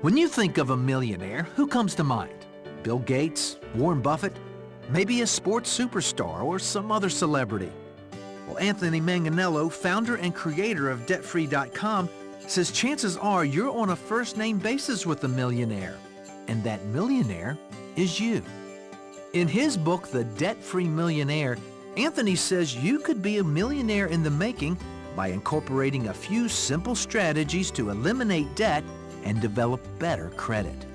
When you think of a millionaire, who comes to mind? Bill Gates, Warren Buffett, maybe a sports superstar or some other celebrity? Well, Anthony Manganiello, founder and creator of DebtFree.com, says chances are you're on a first-name basis with a millionaire, and that millionaire is you. In his book, The Debt-Free Millionaire, Anthony says you could be a millionaire in the making by incorporating a few simple strategies to eliminate debt and develop better credit.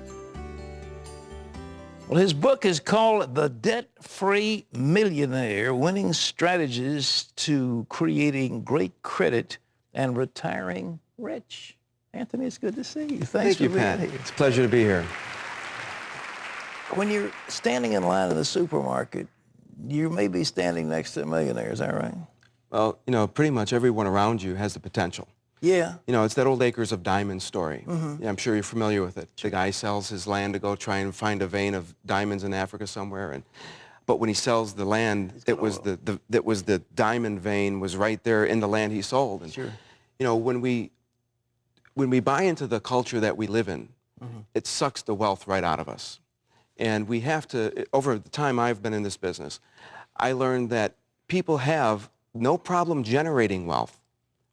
Well, his book is called The Debt-Free Millionaire, Winning Strategies to Creating Great Credit and Retiring Rich. Anthony, it's good to see you. Thanks Thank you, Pat. here. It's a pleasure to be here. When you're standing in line in the supermarket, you may be standing next to a millionaire, is that right? Well, you know, pretty much everyone around you has the potential. Yeah. You know, it's that old acres of diamonds story. Mm-hmm. Yeah, I'm sure you're familiar with it. The guy sells his land to go try and find a vein of diamonds in Africa somewhere, but when he sells the land, it was the diamond vein was right there in the land he sold. And, sure. You know, when we buy into the culture that we live in, mm-hmm. it sucks the wealth right out of us. And we have to, over the time I've been in this business, I learned that people have no problem generating wealth.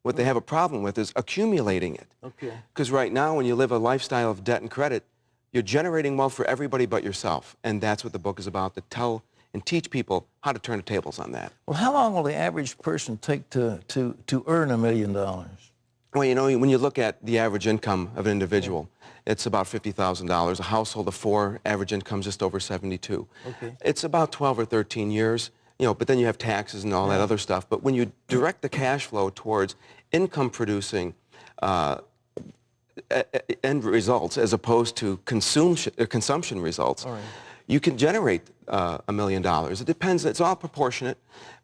What they have a problem with is accumulating it. Okay. Because right now, when you live a lifestyle of debt and credit, you're generating wealth for everybody but yourself. And that's what the book is about, to tell and teach people how to turn the tables on that. Well, how long will the average person take to earn $1 million? Well, you know, when you look at the average income of an individual, it's about $50,000. A household of four, average income just over 72. Okay. It's about 12 or 13 years. You know, but then you have taxes and all that other stuff. But when you direct the cash flow towards income-producing end results as opposed to consumption results, all right. you can generate $1 million. It depends. It's all proportionate.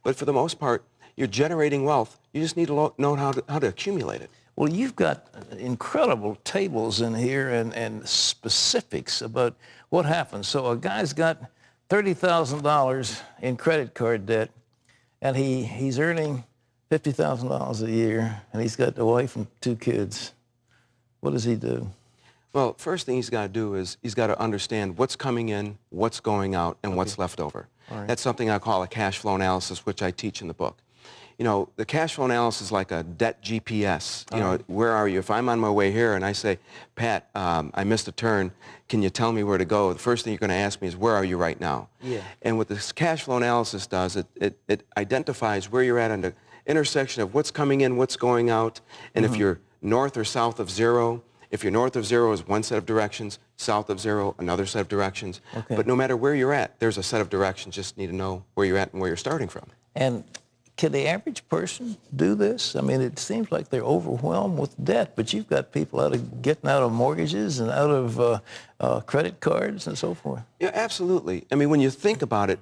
But for the most part, you're generating wealth. You just need to know how to accumulate it. Well, you've got incredible tables in here and specifics about what happens. So a guy's got $30,000 in credit card debt, and he's earning $50,000 a year, and he's got a wife and 2 kids. What does he do? Well, first thing he's got to do is he's got to understand what's coming in, what's going out, and what's left over. Right. That's something I call a cash flow analysis, which I teach in the book. You know, the cash flow analysis is like a debt GPS. You know, where are you? If I'm on my way here and I say, Pat, I missed a turn, can you tell me where to go? The first thing you're going to ask me is, where are you right now? Yeah. And what this cash flow analysis does, it identifies where you're at on the intersection of what's coming in, what's going out, and if you're north or south of zero. If you're north of zero is one set of directions, south of zero, another set of directions. Okay. But no matter where you're at, there's a set of directions. Just need to know where you're at and where you're starting from. And can the average person do this? I mean, it seems like they're overwhelmed with debt, but you've got people getting out of mortgages and out of credit cards and so forth. Yeah, absolutely. I mean, when you think about it,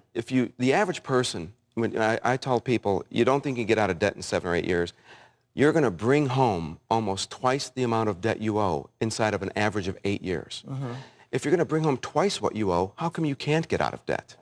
the average person, when I tell people, you don't think you get out of debt in 7 or 8 years, you're going to bring home almost twice the amount of debt you owe inside of an average of 8 years. If you're going to bring home twice what you owe, how come you can't get out of debt?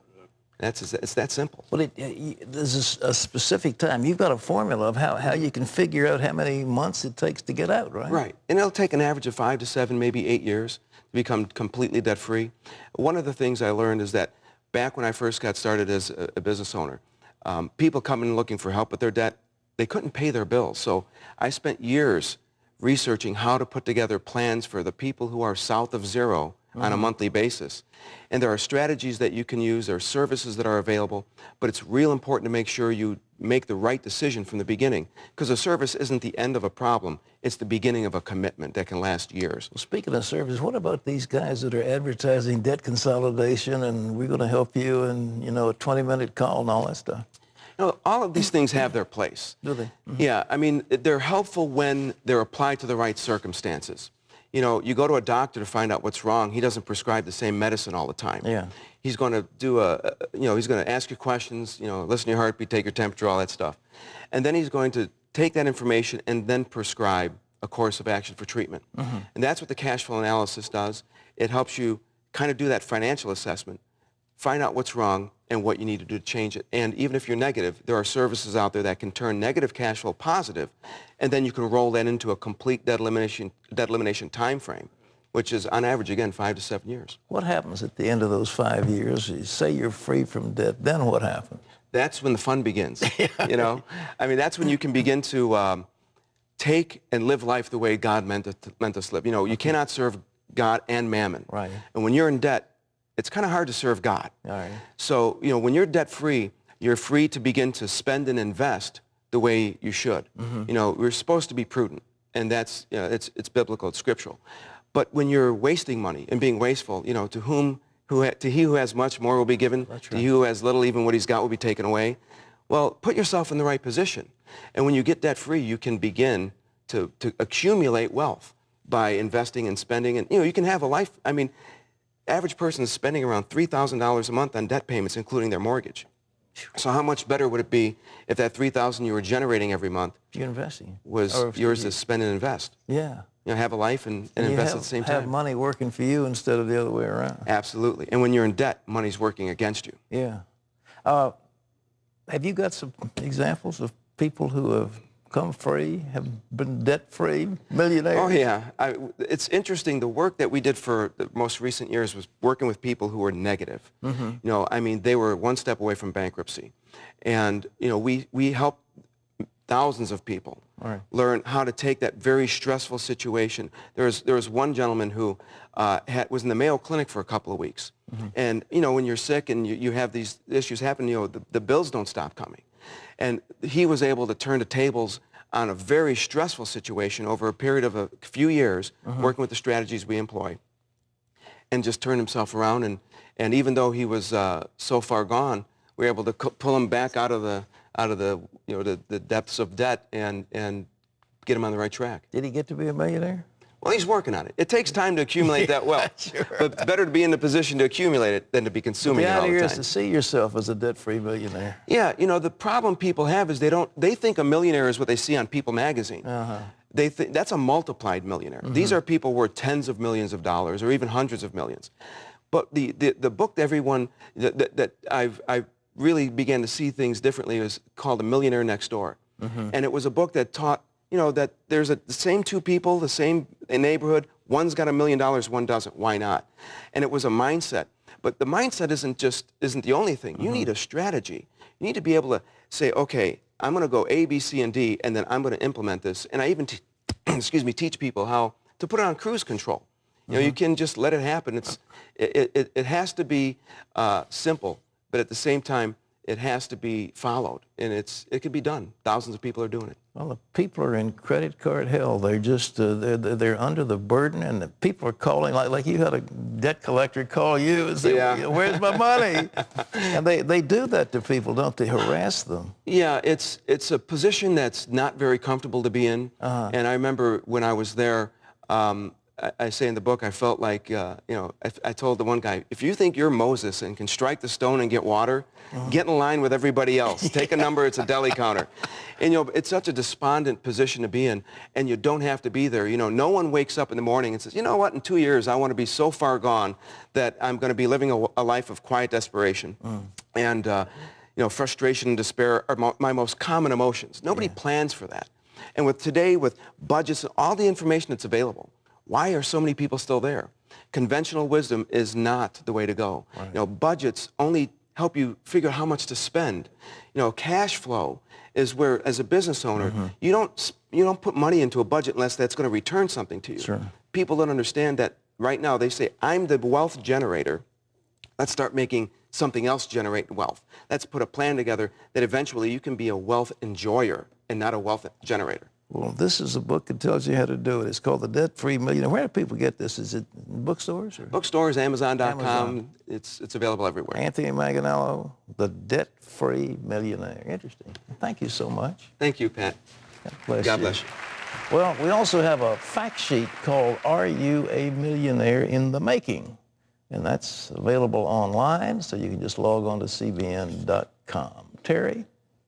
It's that simple. Well, there's a specific time. You've got a formula of how you can figure out how many months it takes to get out, right? Right. And it'll take an average of 5 to 7, maybe 8 years to become completely debt-free. One of the things I learned is that back when I first got started as a business owner, people come in looking for help with their debt. They couldn't pay their bills. So I spent years researching how to put together plans for the people who are south of zero on a monthly basis. And there are strategies that you can use, there are services that are available, but it's real important to make sure you make the right decision from the beginning, because a service isn't the end of a problem, it's the beginning of a commitment that can last years. Well, speaking of service, what about these guys that are advertising debt consolidation and we're going to help you and, you know, a 20-minute call and all that stuff? You know, all of these things have their place. Do they? Yeah, I mean, they're helpful when they're applied to the right circumstances. You know, you go to a doctor to find out what's wrong. He doesn't prescribe the same medicine all the time. Yeah. He's going to do he's going to ask you questions, you know, listen to your heartbeat, take your temperature, all that stuff. And then he's going to take that information and then prescribe a course of action for treatment. And that's what the cash flow analysis does. It helps you kind of do that financial assessment, find out what's wrong and what you need to do to change it. And even if you're negative, there are services out there that can turn negative cash flow positive, and then you can roll that into a complete debt elimination time frame. which is on average, again, 5 to 7 years. What happens at the end of those 5 years? You say you're free from debt, then what happens? That's when the fun begins, you know? I mean, that's when you can begin to take and live life the way God meant us to live. You know, you cannot serve God and mammon. Right. And when you're in debt, it's kind of hard to serve God. All right. So, you know, when you're debt-free, you're free to begin to spend and invest the way you should. You know, we're supposed to be prudent, and that's, you know, it's biblical, it's scriptural. But when you're wasting money and being wasteful, you know, to he who has much, more will be given. That's To right. he who has little, even what he's got will be taken away. Well, put yourself in the right position. And when you get debt-free, you can begin to accumulate wealth by investing and spending. And, you know, you can have a life. I mean, average person is spending around $3,000 a month on debt payments, including their mortgage. So how much better would it be if that $3,000 you were generating every month You're investing. was Or yours to spend and invest? Yeah. You know, have a life and You invest have, at the same have time. money working for you instead of the other way around. Absolutely. And when you're in debt, money's working against you. Yeah. Have you got some examples of people who have come free, have been debt-free, millionaires? Oh, yeah. It's interesting. The work that we did for the most recent years was working with people who were negative. You know, I mean, they were one step away from bankruptcy. And, you know, we helped thousands of people learn how to take that very stressful situation. There was one gentleman who was in the Mayo Clinic for a couple of weeks. And, you know, when you're sick and you have these issues happen, you know, the bills don't stop coming. And he was able to turn the tables on a very stressful situation over a period of a few years, working with the strategies we employ, and just turned himself around. And even though he was so far gone, we were able to pull him back out of the you know, the depths of debt and get him on the right track. Did he get to be a millionaire? Well, he's working on it. It takes time to accumulate that wealth. Sure. But better to be in the position to accumulate it than to be consuming The it all the idea is time. to see yourself as a debt-free millionaire. Yeah, you know, the problem people have is they think a millionaire is what they see on People magazine. They think that's a multiplied millionaire. These are people worth tens of millions of dollars or even hundreds of millions. But the book that everyone that I really began to see things differently is called The Millionaire Next Door. And it was a book that taught, you know, that there's the same two people, the same neighborhood. One's got $1 million, one doesn't. Why not? And it was a mindset. But the mindset isn't the only thing. You need a strategy. You need to be able to say, okay, I'm going to go A, B, C, and D, and then I'm going to implement this. And I even, teach people how to put it on cruise control. You know, you can just let it happen. It has to be simple, but at the same time, it has to be followed, and it can be done. Thousands of people are doing it. Well, the people are in credit card hell. They're just they're under the burden, and the people are calling like you had a debt collector call you and say, Yeah. "Where's my money?" And they do that to people, don't they? Harass them. Yeah, it's a position that's not very comfortable to be in. And I remember when I was there, I say in the book, I felt like, you know, I told the one guy, if you think you're Moses and can strike the stone and get water, get in line with everybody else. Take a number, it's a deli counter. And, you know, it's such a despondent position to be in, and you don't have to be there. You know, no one wakes up in the morning and says, you know what, in 2 years, I want to be so far gone that I'm going to be living a life of quiet desperation. And, you know, frustration and despair are my most common emotions. Nobody plans for that. And with today, with budgets and all the information that's available, why are so many people still there? Conventional wisdom is not the way to go. You know, budgets only help you figure out how much to spend. You know, cash flow is where, as a business owner, you don't put money into a budget unless that's going to return something to you. Sure. People don't understand that right now. They say, I'm the wealth generator. Let's start making something else generate wealth. Let's put a plan together that eventually you can be a wealth enjoyer and not a wealth generator. Well, this is a book that tells you how to do it. It's called The Debt-Free Millionaire. Where do people get this? Is it in bookstores? Or? Bookstores, Amazon.com. Amazon. It's available everywhere. Anthony Manganiello, The Debt-Free Millionaire. Interesting. Thank you so much. Thank you, Pat. God bless God you. bless you. Well, we also have a fact sheet called Are You a Millionaire in the Making? And that's available online, so you can just log on to cbn.com. Terry?